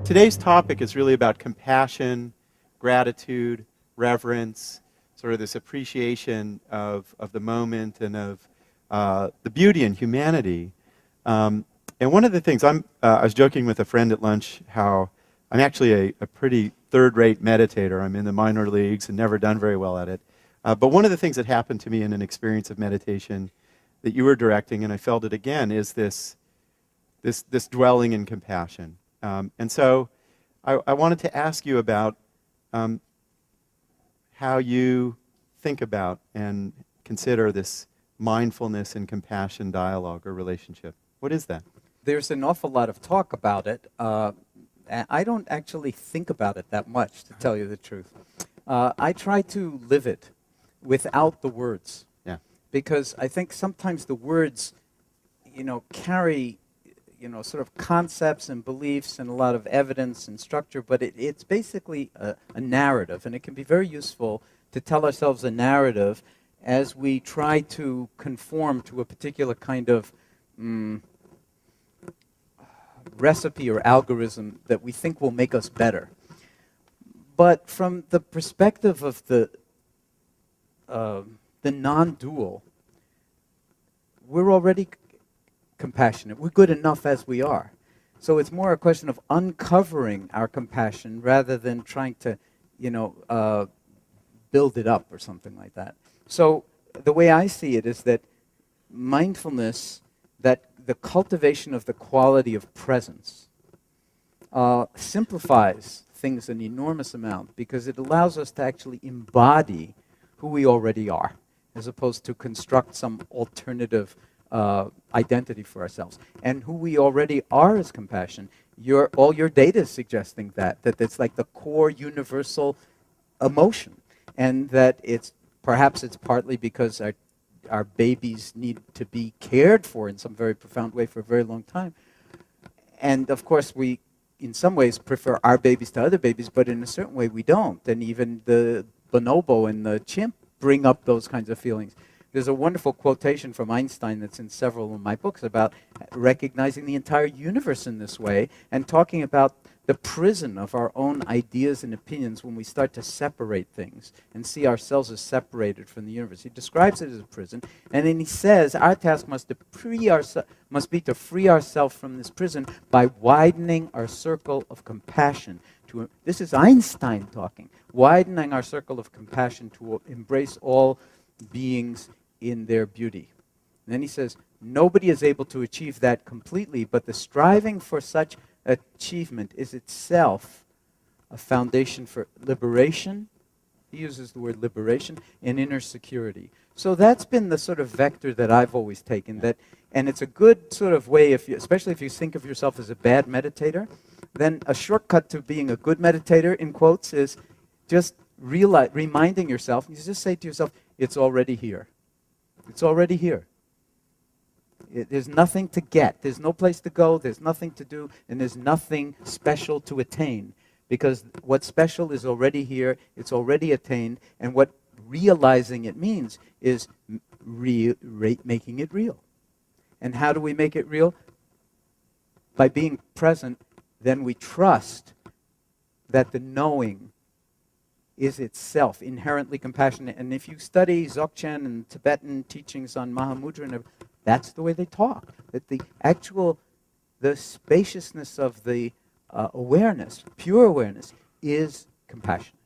Today's topic is really about compassion, gratitude, reverence, sort of this appreciation of the moment and of the beauty and humanity. And one of the things, I was joking with a friend at lunch how I'm actually a pretty third-rate meditator. I'm in the minor leagues and never done very well at it. But one of the things that happened to me in an experience of meditation that you were directing, and I felt it again, is this dwelling in compassion. And so I wanted to ask you about how you think about and consider this mindfulness and compassion dialogue or relationship. What is that? There's an awful lot of talk about it. I don't actually think about it that much, to tell you the truth. I try to live it without the words. Yeah. Because I think sometimes the words, carry, sort of concepts and beliefs and a lot of evidence and structure, but it's basically a narrative, and it can be very useful to tell ourselves a narrative as we try to conform to a particular kind of recipe or algorithm that we think will make us better. But from the perspective of the non-dual, we're already compassionate. We're good enough as we are. So it's more a question of uncovering our compassion rather than trying to, build it up or something like that. So the way I see it is that mindfulness, that the cultivation of the quality of presence, simplifies things an enormous amount because it allows us to actually embody who we already are, as opposed to construct some alternative identity for ourselves. And who we already are is compassion. All your data is suggesting that it's like the core universal emotion, and that perhaps it's partly because our babies need to be cared for in some very profound way for a very long time. And of course we, in some ways, prefer our babies to other babies, but in a certain way we don't. And even the bonobo and the chimp bring up those kinds of feelings. There's a wonderful quotation from Einstein that's in several of my books about recognizing the entire universe in this way and talking about the prison of our own ideas and opinions when we start to separate things and see ourselves as separated from the universe. He describes it as a prison, and then he says our task must be to free ourselves from this prison by widening our circle of compassion. This is Einstein talking. Widening our circle of compassion to embrace all beings in their beauty. And then he says, nobody is able to achieve that completely, but the striving for such achievement is itself a foundation for liberation. He uses the word liberation and inner security. So that's been the sort of vector that I've always taken. And it's a good sort of way, especially if you think of yourself as a bad meditator, then a shortcut to being a good meditator, in quotes, is just reminding yourself, you just say to yourself, it's already here. It's already here. There's nothing to get. There's no place to go. There's nothing to do. And there's nothing special to attain. Because what's special is already here. It's already attained. And what realizing it means is making it real. And how do we make it real? By being present, then we trust that the knowing is itself inherently compassionate. And if you study Dzogchen and Tibetan teachings on Mahamudra, that's the way they talk. That the spaciousness of the awareness, pure awareness, is compassionate.